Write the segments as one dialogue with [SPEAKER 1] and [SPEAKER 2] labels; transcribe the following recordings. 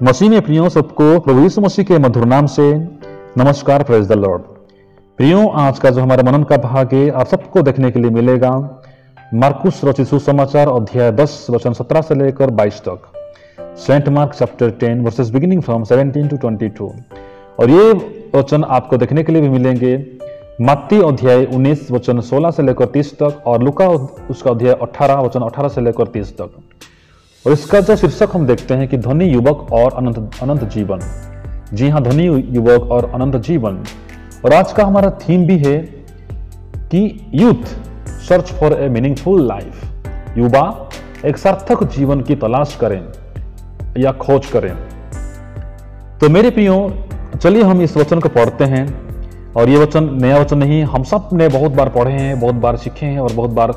[SPEAKER 1] मसीह में प्रियो सबको प्रभु यीशु मसीह के मधुर नाम से नमस्कार। Praise the Lord. प्रियो, आज का जो हमारा मनन का भाग है आप सबको देखने के लिए मिलेगा मार्कुस रचित सुसमाचार अध्याय 10 वचन 17 से लेकर 22 तक। Saint Mark chapter 10 verses beginning from 17 to 22। और ये वचन आपको देखने के लिए भी मिलेंगे मत्ती अध्याय 19 वचन 16 से लेकर 30 तक और लूका उसका अध्याय 18 वचन 18 से लेकर 30 तक। और इसका जो शीर्षक हम देखते हैं कि धनी युवक और अनंत जीवन। जी हाँ, धनी युवक और अनंत जीवन। और आज का हमारा थीम भी है कि youth search for a meaningful life. युवा एक सार्थक जीवन की तलाश करें या खोज करें। तो मेरे प्रियो, चलिए हम इस वचन को पढ़ते हैं। और ये वचन नया वचन नहीं, हम सब ने बहुत बार पढ़े हैं, बहुत बार सीखे हैं और बहुत बार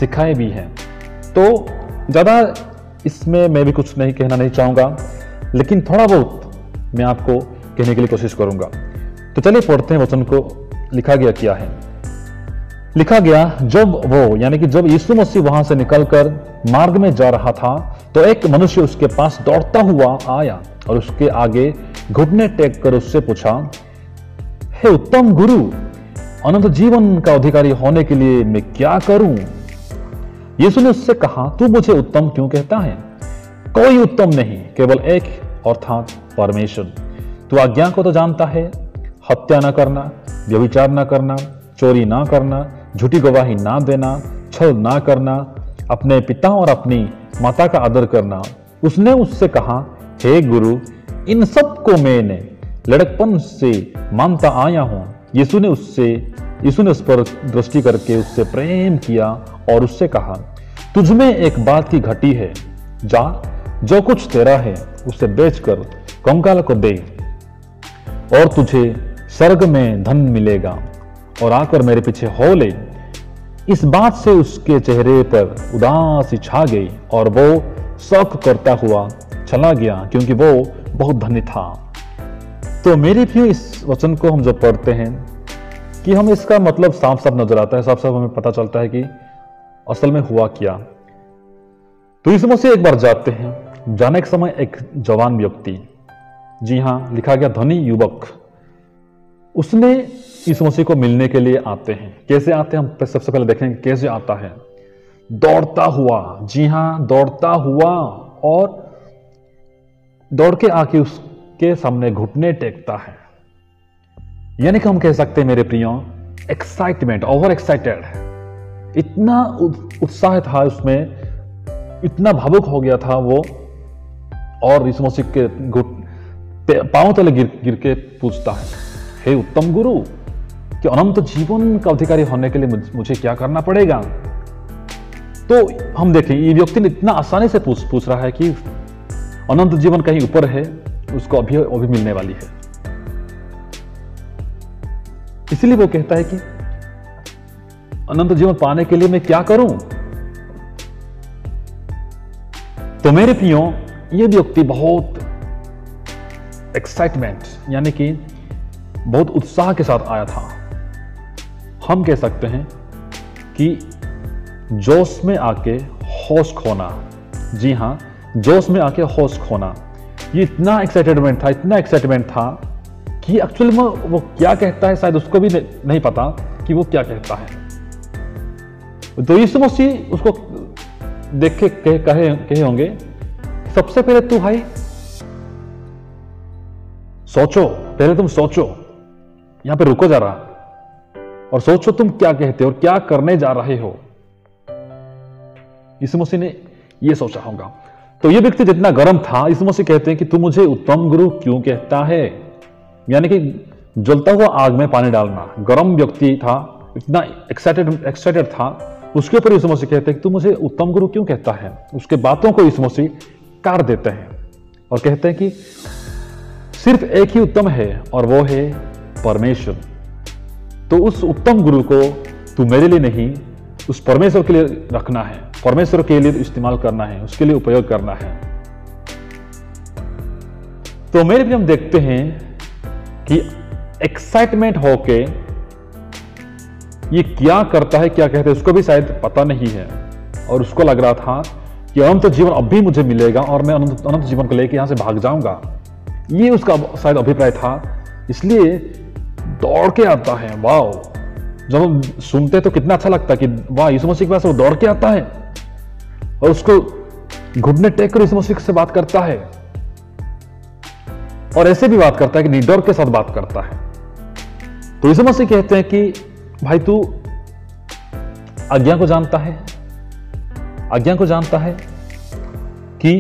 [SPEAKER 1] सिखाए भी हैं। तो ज़्यादा इसमें मैं भी कुछ नहीं कहना नहीं चाहूँगा, लेकिन थोड़ा बहुत मैं आपको कहने के लिए कोशिश करूँगा। तो चलिए पढ़ते हैं वचन को। लिखा गया क्या है? लिखा गया, जब वो यानी कि जब यीशु मसीह वहां से निकलकर मार्ग में जा रहा था तो एक मनुष्य उसके पास दौड़ता हुआ आया और उसके आगे घुटने टेक कर उससे पूछा, हे उत्तम गुरु, अनंत जीवन का अधिकारी होने के लिए मैं क्या करूं? यीशु ने उससे कहा, तू मुझे उत्तम क्यों कहता है? कोई उत्तम नहीं, केवल एक, अर्थात परमेश्वर। तू आज्ञा को तो जानता है, हत्या न करना, व्यभिचार न करना, चोरी ना करना, झूठी गवाही ना देना, छल ना करना, अपने पिता और अपनी माता का आदर करना। उसने उससे कहा, हे गुरु, इन सब को मैंने लड़कपन से मानता आया हूं। यीशु ने उस पर दृष्टि करके उससे प्रेम किया और उससे कहा, तुझमें एक बात की घटी है, जा जो कुछ तेरा है उसे बेचकर कंगाल को दे और तुझे स्वर्ग में धन मिलेगा और आकर मेरे पीछे हो ले। इस बात से उसके चेहरे पर उदासी छा गई और वो शौक करता हुआ चला गया, क्योंकि वो बहुत धनी था। तो मेरे भी इस वचन को हम जब पढ़ते हैं कि हम इसका मतलब साफ साफ नजर आता है, साफ साफ हमें पता चलता है कि असल में हुआ क्या। तो यीशु मसीह एक बार जाते हैं। जाने के समय एक जवान व्यक्ति, जी हाँ, लिखा गया धनी युवक, उसने यीशु मसीह को मिलने के लिए आते हैं। कैसे आते हैं हम सबसे पहले देखेंगे कैसे आता है। दौड़ता हुआ, जी हाँ, दौड़ता हुआ, और दौड़ के आके उसके सामने घुटने टेकता है। यानी कि हम कह सकते हैं मेरे प्रियो, एक्साइटमेंट, ओवर एक्साइटेड, इतना उत्साह था उसमें, इतना भावुक हो गया था वो। और यीशु मसीह के पांव तले गिर के पूछता है, हे उत्तम गुरु, कि अनंत जीवन का अधिकारी होने के लिए मुझे क्या करना पड़ेगा? तो हम देखें, ये व्यक्ति ने इतना आसानी से पूछ रहा है कि अनंत जीवन कहीं ऊपर है, उसको अभी मिलने वाली है। इसलिए वो कहता है कि अनंत जीवन पाने के लिए मैं क्या करूं? तो मेरे प्रियो, ये व्यक्ति बहुत एक्साइटमेंट यानी कि बहुत उत्साह के साथ आया था। हम कह सकते हैं कि जोश में आके होश खोना। जी हां, जोश में आके होश खोना। ये इतना एक्साइटमेंट था कि एक्चुअली में वो क्या कहता है शायद उसको भी नहीं पता कि वो क्या कहता है। तो यीशु मसीह उसको देख के कहे होंगे, सबसे पहले तू भाई सोचो, पहले तुम सोचो, यहां पे रुको जरा और सोचो तुम क्या कहते हो और क्या करने जा रहे हो। यीशु मसीह ने यह सोचा होगा। तो ये व्यक्ति जितना गर्म था, यीशु मसीह कहते हैं कि तू मुझे उत्तम गुरु क्यों कहता है? यानी कि जलता हुआ आग में पानी डालना। गर्म व्यक्ति था, इतना एक्साइटेड था, उसके ऊपर यीशु मसीह कहते हैं कि तू मुझे उत्तम गुरु क्यों कहता है? उसके बातों को यीशु मसीह काट देते हैं और कहते हैं कि सिर्फ एक ही उत्तम है और वो है परमेश्वर। तो उस उत्तम गुरु को तू मेरे लिए नहीं, उस परमेश्वर के लिए रखना है, परमेश्वर के लिए इस्तेमाल करना है, उसके लिए उपयोग करना है। तो मेरे भी हम देखते हैं कि एक्साइटमेंट होके ये क्या करता है, क्या कहते हैं, उसको भी शायद पता नहीं है। और उसको लग रहा था कि अनंत जीवन अभी मुझे मिलेगा और मैं अनंत जीवन को लेकर यहां से भाग जाऊंगा। ये उसका शायद अभिप्राय था, इसलिए दौड़ के आता है। वाह, जब हम सुनते तो कितना अच्छा लगता है कि वाह, यीशु मसीह के पास वो दौड़ के आता है और उसको घुटने टेक कर यीशु मसीह से बात करता है, और ऐसे भी बात करता है कि निडर के साथ बात करता है। तो यीशु मसीह कहते हैं कि भाई तू आज्ञा को जानता है, आज्ञा को जानता है कि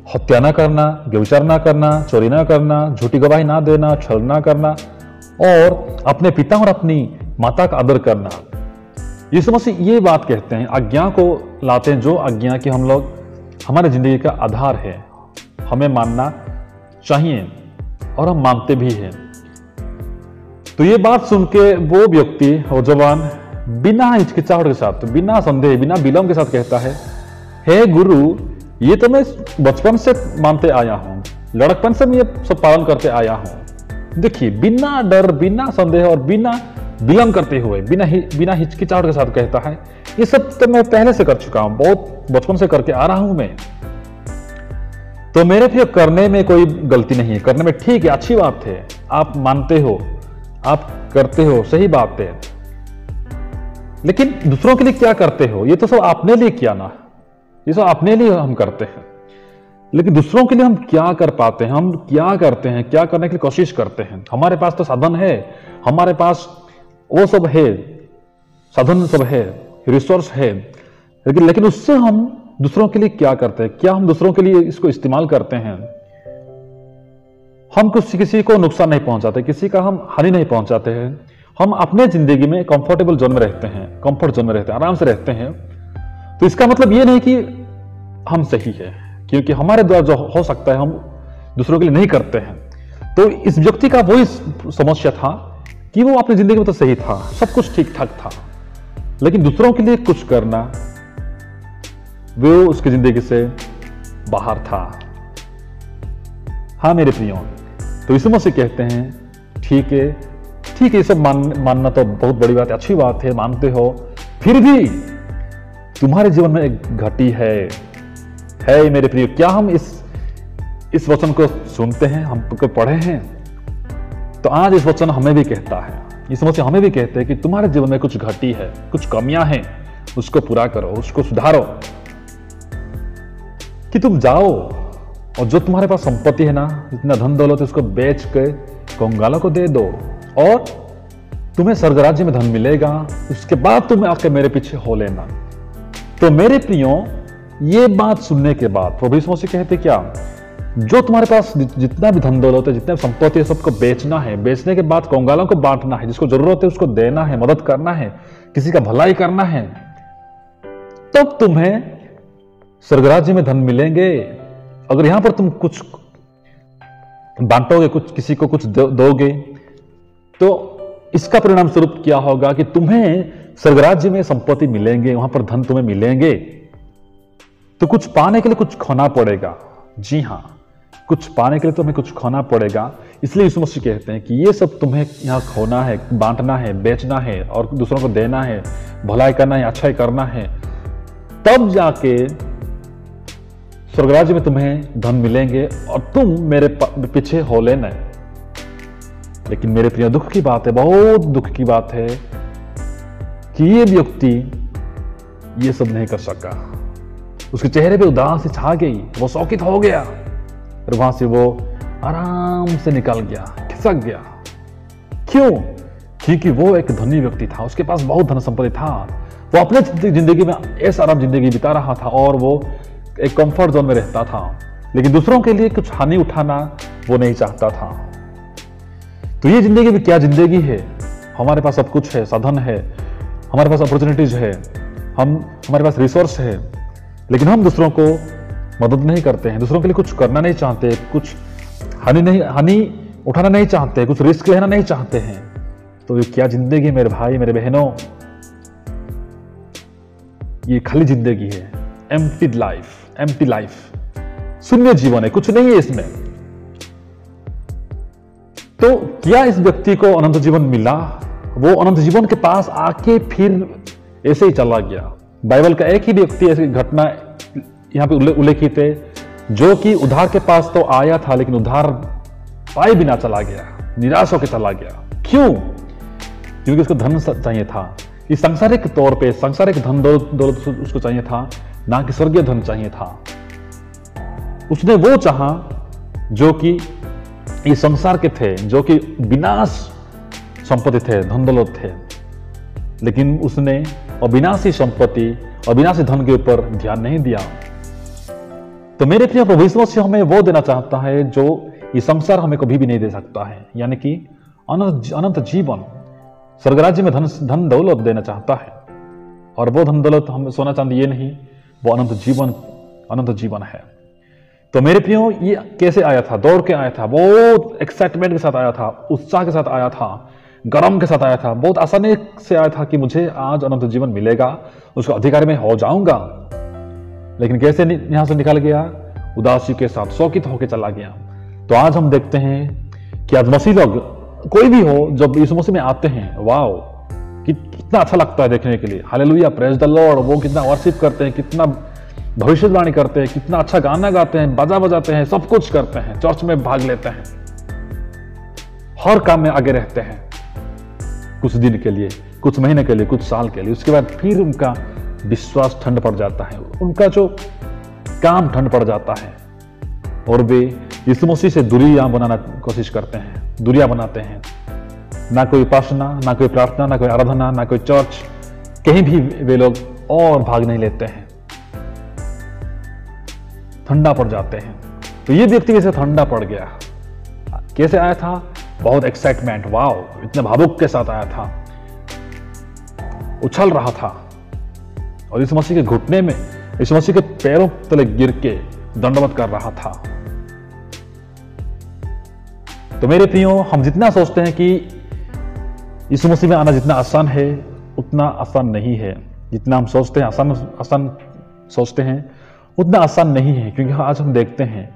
[SPEAKER 1] हत्या ना करना, व्यभिचार ना करना, चोरी ना करना, झूठी गवाही ना देना, छल ना करना और अपने पिता और अपनी माता का आदर करना। यीशु मसीह ये बात कहते हैं, आज्ञा को लाते हैं, जो आज्ञा की हम लोग हमारे जिंदगी का आधार है, हमें मानना चाहिए और हम मानते भी हैं। तो ये बात सुन के वो व्यक्ति और जवान बिना हिचकिचाहट के साथ, बिना संदेह, बिना विलंब के साथ कहता है, हे गुरु, ये तो मैं बचपन से मानते आया हूं, लड़कपन से मैं ये सब पालन करते आया हूं। देखिए, बिना डर, बिना संदेह और बिना विलंब करते हुए, बिना हिचकिचाहट के साथ कहता है, ये सब तो मैं पहले से कर चुका हूं, बहुत बचपन से करके आ रहा हूं मैं। तो मेरे लिए करने में कोई गलती नहीं है, करने में ठीक है, अच्छी बात है, आप मानते हो, आप करते हो, सही बात है। लेकिन दूसरों के लिए क्या करते हो? ये तो सब अपने लिए किया ना, ये सब अपने लिए हम करते हैं। लेकिन दूसरों के लिए हम क्या कर पाते हैं? हम क्या करते हैं? क्या करने के लिए कोशिश करते हैं? हमारे पास तो साधन है, हमारे पास वो सब है, साधन सब है, रिसोर्स है, लेकिन उससे हम दूसरों के लिए क्या करते हैं? क्या हम दूसरों के लिए इसको इस्तेमाल करते हैं? हम किसी को नुकसान नहीं पहुंचाते, किसी का हम हानि नहीं पहुंचाते हैं। हम अपने जिंदगी में कंफर्टेबल जोन में रहते हैं, कंफर्ट जोन में रहते हैं, आराम से रहते हैं। तो इसका मतलब ये नहीं कि हम सही है, क्योंकि हमारे द्वारा जो हो सकता है हम दूसरों के लिए नहीं करते हैं। तो इस व्यक्ति का वही समस्या था कि वो अपनी जिंदगी में तो सही था, सब कुछ ठीक ठाक था, लेकिन दूसरों के लिए कुछ करना वो उसकी जिंदगी से बाहर था। हाँ मेरे प्रियो, तो यीशु मसीह कहते हैं, ठीक है, ठीक है, ये सब मानना तो बहुत बड़ी बात है, अच्छी बात है, मानते हो, फिर भी तुम्हारे जीवन में एक घटी है मेरे प्रियो। क्या हम इस वचन को सुनते हैं, हम पढ़े हैं? तो आज इस वचन हमें भी कहता है, इस वचन हमें भी कहते हैं कि तुम्हारे जीवन में कुछ घटी है, कुछ कमियां हैं, उसको पूरा करो, उसको सुधारो। कि तुम जाओ और जो तुम्हारे पास संपत्ति है ना, इतना धन दौलत, उसको बेच के कंगालों को दे दो और तुम्हें स्वर्ग राज्य में धन मिलेगा, उसके बाद तुम्हें आकर मेरे पीछे हो लेना। तो मेरे प्रियो, ये बात सुनने के बाद प्रभु यीशु मसीह कहते क्या, जो तुम्हारे पास जितना भी धन दौलत है, जितना भी संपत्ति है, सबको बेचना है, बेचने के बाद कंगालों को बांटना है, जिसको जरूरत है उसको देना है, मदद करना है, किसी का भलाई करना है, तब तुम्हें स्वर्ग राज्य में धन मिलेंगे। अगर यहां पर तुम कुछ बांटोगे, कुछ किसी को कुछ दोगे, तो इसका परिणाम स्वरूप क्या होगा कि तुम्हें स्वर्ग राज्य में संपत्ति मिलेंगे, वहां पर धन तुम्हें मिलेंगे। तो कुछ पाने के लिए कुछ खोना पड़ेगा। जी हां, कुछ पाने के लिए तुम्हें कुछ खोना पड़ेगा। इसलिए यीशु मसीह कहते हैं कि ये सब तुम्हें यहां खोना है, बांटना है, बेचना है और दूसरों को देना है, भलाई करना है, अच्छाई करना है, तब जाके स्वर्ग राज्य में तुम्हें धन मिलेंगे और तुम मेरे पीछे हो लेना। लेकिन मेरे प्रिय, दुख की बात है, बहुत दुख की बात है कि ये व्यक्ति ये सब नहीं कर सका। उसके चेहरे पे उदासी छा गई, वो शौकित हो गया और वहां से वो आराम से निकल गया, खिसक गया। क्यों? क्योंकि वो एक धनी व्यक्ति था, उसके पास बहुत धन संपत्ति था, वो अपने जिंदगी में ऐसा आराम जिंदगी बिता रहा था और वो एक कंफर्ट जोन में रहता था, लेकिन दूसरों के लिए कुछ हानि उठाना वो नहीं चाहता था। तो ये जिंदगी भी क्या जिंदगी है? हमारे पास सब कुछ है, साधन है, हमारे पास अपॉर्चुनिटीज है, हमारे पास रिसोर्स है, लेकिन हम दूसरों को मदद नहीं करते हैं, दूसरों के लिए कुछ करना नहीं चाहते, कुछ हानि उठाना नहीं चाहते, कुछ रिस्क लेना नहीं चाहते हैं। तो ये क्या जिंदगी, मेरे भाई, मेरे बहनों, ये खाली जिंदगी है, एम्प्टी लाइफ, शून्य जीवन है, कुछ नहीं है इसमें। तो क्या इस व्यक्ति को अनंत जीवन मिला? वो अनंत जीवन के पास आके फिर ऐसे ही चला गया। बाइबल का एक ही व्यक्ति ऐसी घटना यहाँ पे उल्लेखित है, जो कि उधार के पास तो आया था लेकिन उधार पाए बिना चला गया, निराश होकर चला गया। क्यों? क्योंकि उसको धन चाहिए था, इस सांसारिक तौर पे सांसारिक धन दौलत उसको चाहिए था, ना कि स्वर्गीय धन चाहिए था। उसने वो चाहा जो कि इस संसार के थे, जो कि विनाश संपत्ति थे, धन दौलत थे, लेकिन उसने अविनाशी संपत्ति, अविनाशी धन के ऊपर ध्यान नहीं दिया। तो मेरे प्रिय प्रभु यीशु मसीह हमें वो देना चाहता है जो ये संसार हमें कभी भी नहीं दे सकता है, यानी कि अनंत जीवन, स्वर्ग राज्य में धन दौलत देना चाहता है। और वो धन दौलत हम सोना चांदी ये नहीं, वो अनंत जीवन है। तो मेरे प्रियो, ये कैसे आया था? दौड़ के आया था, बहुत एक्साइटमेंट के साथ आया था, उत्साह के साथ आया था, गरम के साथ आया था, बहुत आसानी से आया था कि मुझे आज अनंत जीवन मिलेगा, उसका अधिकारी में हो जाऊंगा। लेकिन कैसे यहां से निकल गया? उदासी के साथ, शोकित होकर चला गया। तो आज हम देखते हैं कि आज मसीह लोग, कोई भी हो, जब यीशु मसीह में आते हैं, वाओ, कितना अच्छा लगता है देखने के लिए। Hallelujah, praise the Lord. वो कितना वर्शिप करते हैं, कितना भविष्यवाणी करते हैं, कितना अच्छा गाना गाते हैं, बाजा बजाते हैं, सब कुछ करते हैं, चर्च में भाग लेते हैं, हर काम में आगे रहते हैं, कुछ दिन के लिए, कुछ महीने के लिए, कुछ साल के लिए। उसके बाद फिर उनका विश्वास ठंड पड़ जाता है, उनका जो काम ठंड पड़ जाता है, और वे यीशु मसीह से दूरियां बनाना कोशिश करते हैं, दूरियां बनाते हैं। ना कोई उपासना, ना कोई प्रार्थना, ना कोई आराधना, ना कोई चर्च, कहीं भी वे लोग और भाग नहीं लेते हैं, ठंडा पड़ जाते हैं। तो ये व्यक्ति कैसे ठंडा पड़ गया? कैसे आया था? बहुत एक्साइटमेंट, वाओ, इतने भावुक के साथ आया था, उछल रहा था, और यीशु मसीह के घुटने में, यीशु मसीह के पैरों तले गिर के दंडवत कर रहा था। तो मेरे प्रियो, हम जितना सोचते हैं कि यीशु मसीह में आना जितना आसान है, उतना आसान नहीं है। जितना हम सोचते हैं आसान सोचते हैं, उतना आसान नहीं है। क्योंकि आज हम देखते हैं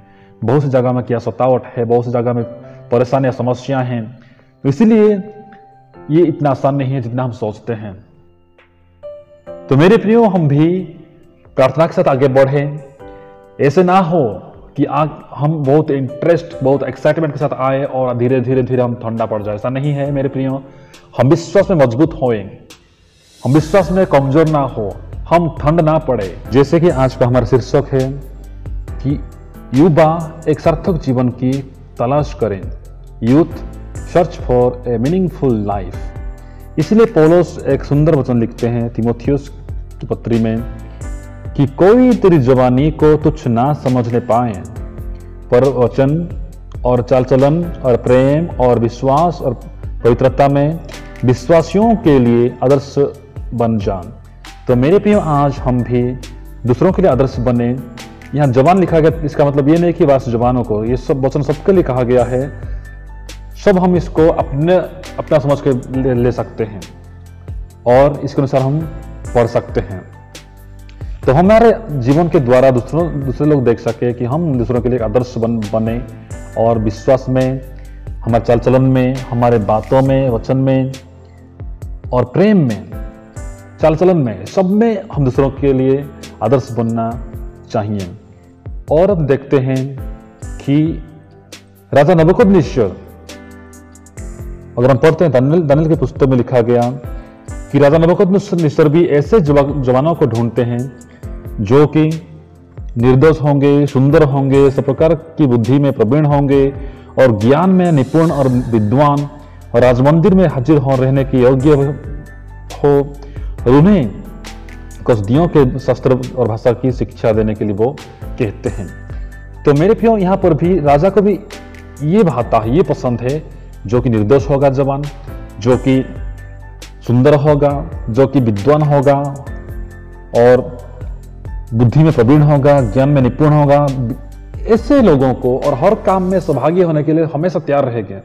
[SPEAKER 1] बहुत सी जगह में क्या सतावट है, बहुत सी जगह में परेशानियां, समस्याएं हैं। तो इसीलिए ये इतना आसान नहीं है जितना हम सोचते हैं। तो मेरे प्रियो, हम भी प्रार्थना के साथ आगे बढ़े। ऐसे ना हो कि हम बहुत इंटरेस्ट, बहुत एक्साइटमेंट के साथ आए और धीरे धीरे हम ठंडा पड़ जाए। ऐसा नहीं है मेरे प्रियो। हम विश्वास में मजबूत होएं, हम विश्वास में कमजोर ना हो, हम ठंड ना पड़े। जैसे कि आज का हमारा शीर्षक है कि युवा एक सार्थक जीवन की तलाश करें, youth search for a meaningful life. इसलिए पौलुस एक सुंदर वचन लिखते हैं तीमुथियुस की पत्री में कि कोई तेरी जवानी को तुच्छ ना समझने पाए, पर वचन और चाल चलन और प्रेम और विश्वास और पवित्रता में विश्वासियों के लिए आदर्श बन जान। तो मेरे प्रियो, आज हम भी दूसरों के लिए आदर्श बने। यहाँ जवान लिखा गया, इसका मतलब ये नहीं कि बस जवानों को, ये सब वचन सबके लिए कहा गया है। सब हम इसको अपना समझ के ले सकते हैं और इसके अनुसार हम पढ़ सकते हैं। तो हमारे जीवन के द्वारा दूसरे लोग देख सके कि हम दूसरों के लिए आदर्श बने, और विश्वास में, हमारे चाल चलन में, हमारे बातों में, वचन में और प्रेम में, चाल चलन में, सब में हम दूसरों के लिए आदर्श बनना चाहिए। और हम देखते हैं कि राजा नबूकदनेस्सर, अगर हम पढ़ते हैं दानियेल के पुस्तक में लिखा गया कि राजा नबूकदनेस्सर भी ऐसे जवानों को ढूंढते हैं जो कि निर्दोष होंगे, सुंदर होंगे, सब प्रकार की बुद्धि में प्रवीण होंगे और ज्ञान में निपुण और विद्वान, और राजमंदिर में हाजिर हो रहने के योग्य हो, और उन्हें कसदियों के शस्त्र और भाषा की शिक्षा देने के लिए वो कहते हैं। तो मेरे प्रियो, यहाँ पर भी राजा को भी ये भाता है, ये पसंद है, जो कि निर्दोष होगा जवान, जो कि सुंदर होगा, जो कि विद्वान होगा और बुद्धि में प्रवीण होगा, ज्ञान में निपुण होगा। ऐसे लोगों को और हर काम में सहभागी होने के लिए हमेशा तैयार रहेंगे।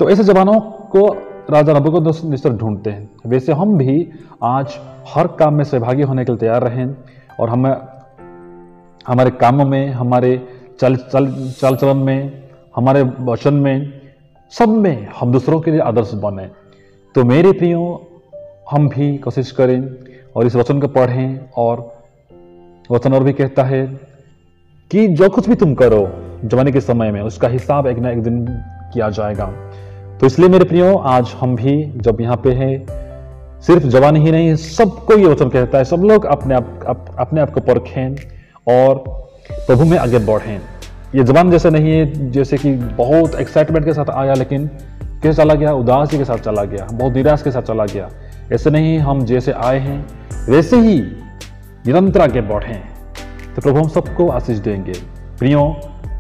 [SPEAKER 1] तो ऐसे जवानों को राजा नबूकदनेस्सर ढूंढते हैं। वैसे हम भी आज हर काम में सहभागी होने के लिए तैयार रहें, और हमें हमारे कामों में, हमारे चाल चलन में, हमारे वचन में, सब में हम दूसरों के लिए आदर्श बने। तो मेरे प्रियो, हम भी कोशिश करें और इस वचन को पढ़ें और वचन और भी कहता है कि जो कुछ भी तुम करो जवानी के समय में, उसका हिसाब एक ना एक दिन किया जाएगा। तो इसलिए मेरे प्रियो, आज हम भी जब यहाँ पे हैं, सिर्फ जवानी ही नहीं, सबको ये वचन कहता है, सब लोग अपने आप को परखें और प्रभु में आगे बढ़ें। ये जवान जैसे नहीं है जैसे कि बहुत एक्साइटमेंट के साथ आया लेकिन कैसे चला गया, उदासी के साथ चला गया, बहुत निराश के साथ चला गया। ऐसे नहीं, हम जैसे आए हैं वैसे ही निरंतर आगे बढ़ें, तो प्रभु हम सबको आशीष देंगे। प्रियो,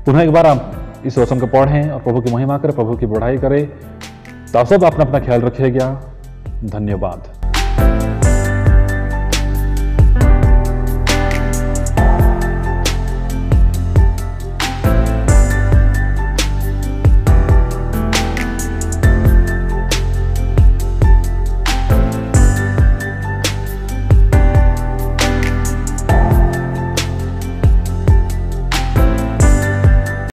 [SPEAKER 1] पुनः एक बार आप इस वचन को पढ़ें और प्रभु की महिमा करें, प्रभु की बढ़ाई करें। तो आप सब अपना अपना ख्याल रखिएगा। धन्यवाद।